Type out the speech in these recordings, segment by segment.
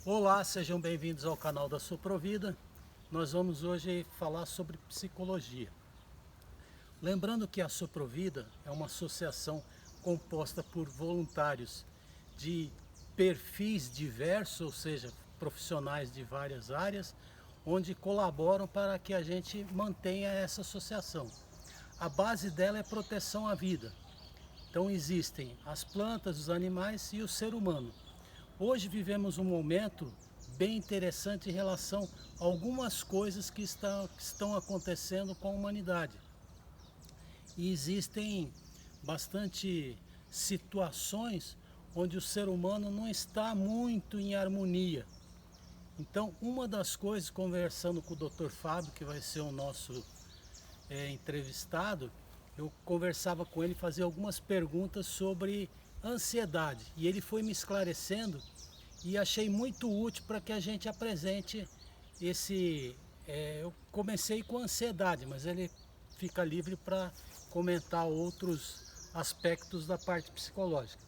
Olá, sejam bem-vindos ao canal da Suprovida. Nós vamos hoje falar sobre psicologia. Lembrando que a Suprovida é uma associação composta por voluntários de perfis diversos, ou seja, profissionais de várias áreas, onde colaboram para que a gente mantenha essa associação. A base dela é proteção à vida. Então existem as plantas, os animais e o ser humano. Hoje vivemos um momento bem interessante em relação a algumas coisas que estão acontecendo com a humanidade. E existem bastante situações onde o ser humano não está muito em harmonia. Então, uma das coisas, conversando com o Dr. Fábio, que vai ser o nosso entrevistado, eu conversava com ele, fazia algumas perguntas sobre ansiedade. E ele foi me esclarecendo e achei muito útil para que a gente apresente esse... eu comecei com ansiedade, mas ele fica livre para comentar outros aspectos da parte psicológica.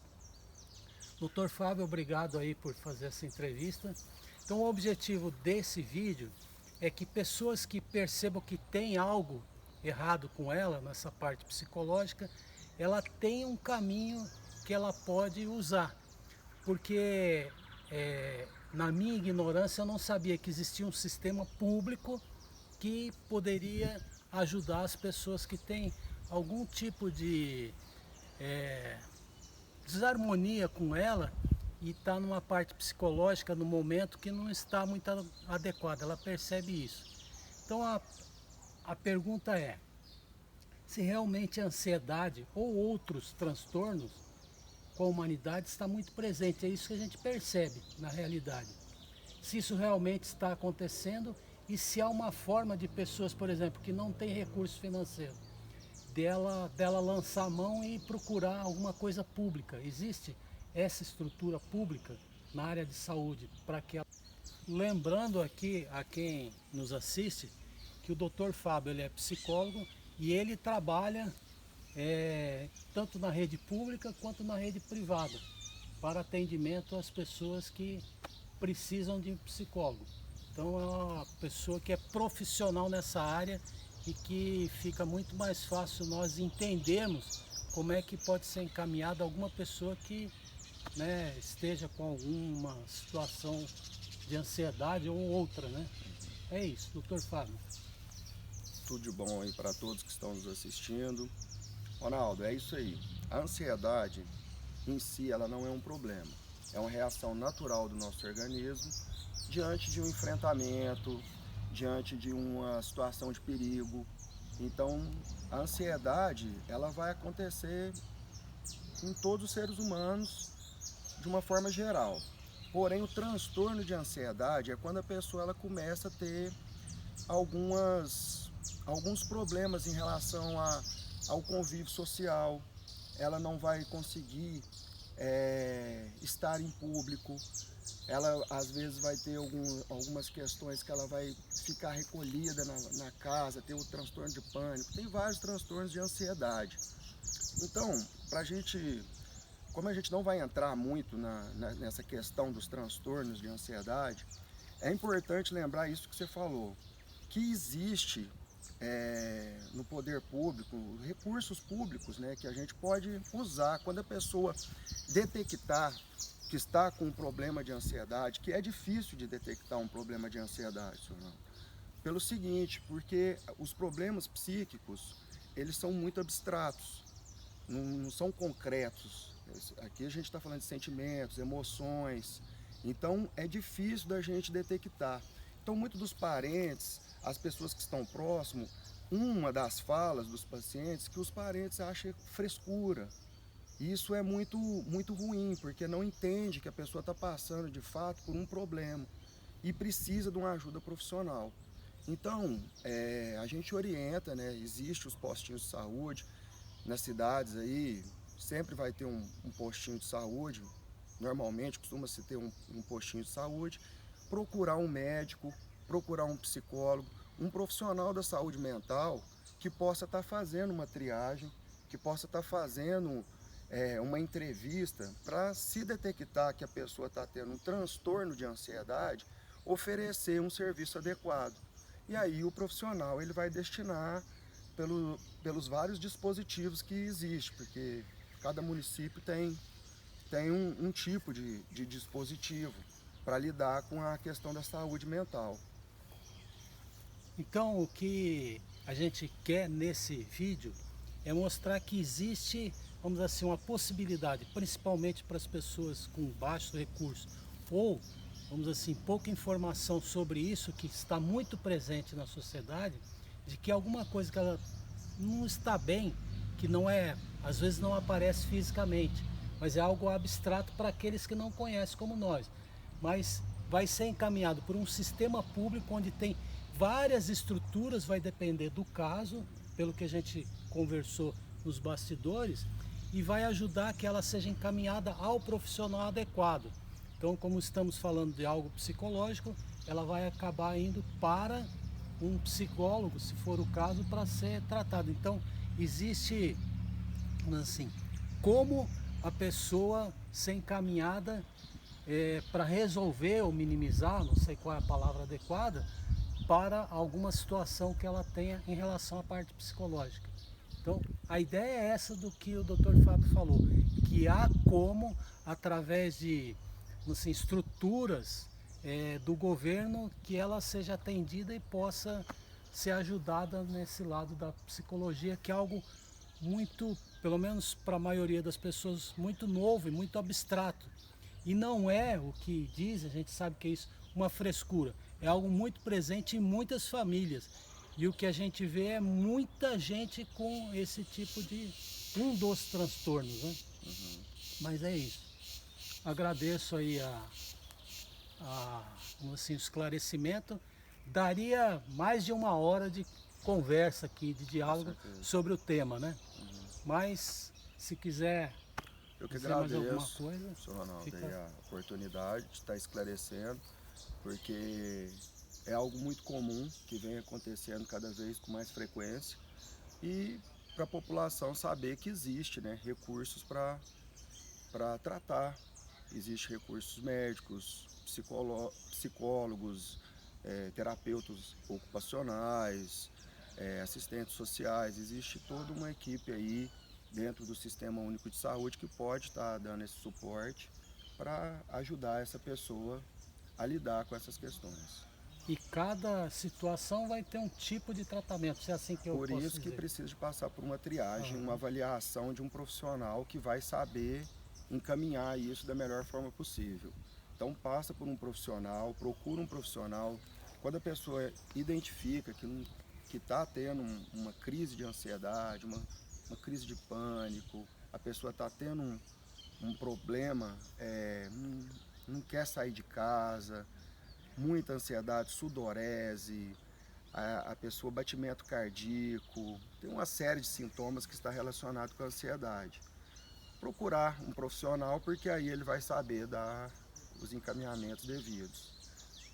Dr. Fábio, obrigado aí por fazer essa entrevista. Então o objetivo desse vídeo é que pessoas que percebam que tem algo errado com ela, nessa parte psicológica, ela tem um caminho que ela pode usar. Porque na minha ignorância eu não sabia que existia um sistema público que poderia ajudar as pessoas que têm algum tipo de desarmonia com ela e está numa parte psicológica no momento que não está muito adequada, ela percebe isso. Então a pergunta é, se realmente a ansiedade ou outros transtornos com a humanidade está muito presente, é isso que a gente percebe na realidade. Se isso realmente está acontecendo e se há uma forma de pessoas, por exemplo, que não têm recurso financeiro, dela lançar a mão e procurar alguma coisa pública. Existe essa estrutura pública na área de saúde para que ela... Lembrando aqui a quem nos assiste que o Dr. Fábio ele é psicólogo e ele trabalha tanto na rede pública quanto na rede privada para atendimento às pessoas que precisam de um psicólogo. Então é uma pessoa que é profissional nessa área e que fica muito mais fácil nós entendermos como é que pode ser encaminhada alguma pessoa que esteja com alguma situação de ansiedade ou outra, né? É isso, Dr. Fábio. Tudo de bom aí para todos que estão nos assistindo. Ronaldo, é isso aí. A ansiedade em si, ela não é um problema. É uma reação natural do nosso organismo diante de um enfrentamento, diante de uma situação de perigo. Então, a ansiedade, ela vai acontecer em todos os seres humanos de uma forma geral. Porém, o transtorno de ansiedade é quando a pessoa ela começa a ter alguns problemas em relação ao convívio social. Ela não vai conseguir estar em público, ela às vezes vai ter algumas questões que ela vai ficar recolhida na casa, ter o transtorno de pânico, tem vários transtornos de ansiedade. Então, como a gente não vai entrar muito nessa questão dos transtornos de ansiedade, é importante lembrar isso que você falou, que existe no poder público recursos públicos, que a gente pode usar quando a pessoa detectar que está com um problema de ansiedade, que é difícil de detectar um problema de ansiedade, senhor. Pelo seguinte, porque os problemas psíquicos, eles são muito abstratos, não são concretos. Aqui a gente está falando de sentimentos, emoções, então é difícil da gente detectar. Então, muitos dos parentes, as pessoas que estão próximos, uma das falas dos pacientes que os parentes acham frescura. Isso é muito, muito ruim, porque não entende que a pessoa está passando de fato por um problema e precisa de uma ajuda profissional. Então, a gente orienta, existe os postinhos de saúde nas cidades aí, sempre vai ter um postinho de saúde, normalmente costuma-se ter um postinho de saúde, procurar um médico, procurar um psicólogo, um profissional da saúde mental que possa estar fazendo uma triagem, que possa estar fazendo uma entrevista para, se detectar que a pessoa está tendo um transtorno de ansiedade, oferecer um serviço adequado. E aí o profissional ele vai destinar pelos vários dispositivos que existem, porque cada município tem um tipo de dispositivo para lidar com a questão da saúde mental. Então, o que a gente quer nesse vídeo é mostrar que existe, vamos dizer assim, uma possibilidade, principalmente para as pessoas com baixo recurso ou, vamos dizer assim, pouca informação sobre isso, que está muito presente na sociedade, de que alguma coisa que ela não está bem, que não é, às vezes não aparece fisicamente, mas é algo abstrato para aqueles que não conhecem como nós. Mas vai ser encaminhado por um sistema público onde tem várias estruturas, vai depender do caso, pelo que a gente conversou nos bastidores, e vai ajudar que ela seja encaminhada ao profissional adequado. Então, como estamos falando de algo psicológico, ela vai acabar indo para um psicólogo, se for o caso, para ser tratado. Então, existe, assim, como a pessoa ser encaminhada para resolver ou minimizar, não sei qual é a palavra adequada, para alguma situação que ela tenha em relação à parte psicológica. Então, a ideia é essa do que o Dr. Fábio falou, que há como, através de assim, estruturas do governo, que ela seja atendida e possa ser ajudada nesse lado da psicologia, que é algo muito, pelo menos para a maioria das pessoas, muito novo e muito abstrato. E não é o que diz, a gente sabe que é isso, uma frescura. É algo muito presente em muitas famílias. E o que a gente vê é muita gente com esse tipo de um dos transtornos, né? Mas é isso. Agradeço aí assim, o esclarecimento. Daria mais de 1 hora de conversa aqui, de diálogo sobre o tema, né? Mas se quiser eu que dizer mais alguma agradeço, coisa, senhor Ronaldo, fica... a oportunidade de estar esclarecendo, porque é algo muito comum que vem acontecendo cada vez com mais frequência, e para a população saber que existe, né, recursos para tratar. Existem recursos médicos, psicólogos, terapeutas ocupacionais, assistentes sociais. Existe toda uma equipe aí dentro do Sistema Único de Saúde que pode estar dando esse suporte para ajudar essa pessoa a lidar com essas questões. E cada situação vai ter um tipo de tratamento, se é assim que eu posso dizer. Por isso que precisa de passar por uma triagem, uma avaliação de um profissional que vai saber encaminhar isso da melhor forma possível. Então passa por um profissional, procura um profissional. Quando a pessoa identifica que está tendo uma crise de ansiedade, uma crise de pânico, a pessoa está tendo um problema, não quer sair de casa, muita ansiedade, sudorese, a pessoa batimento cardíaco, tem uma série de sintomas que está relacionado com a ansiedade. Procurar um profissional, porque aí ele vai saber dar os encaminhamentos devidos.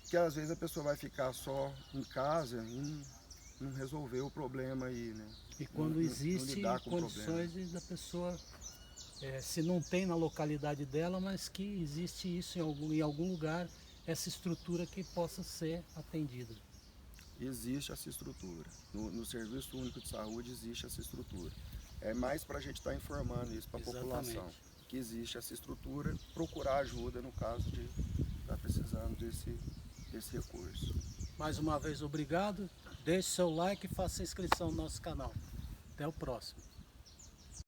Porque às vezes a pessoa vai ficar só em casa e não resolver o problema aí, né? E quando existem condições da pessoa, se não tem na localidade dela, mas que existe isso em algum lugar, essa estrutura que possa ser atendida. Existe essa estrutura. No Serviço Único de Saúde existe essa estrutura. É mais para a gente estar informando isso para a população, que existe essa estrutura, procurar ajuda no caso de estar precisando desse recurso. Mais uma vez, obrigado. Deixe seu like e faça inscrição no nosso canal. Até o próximo.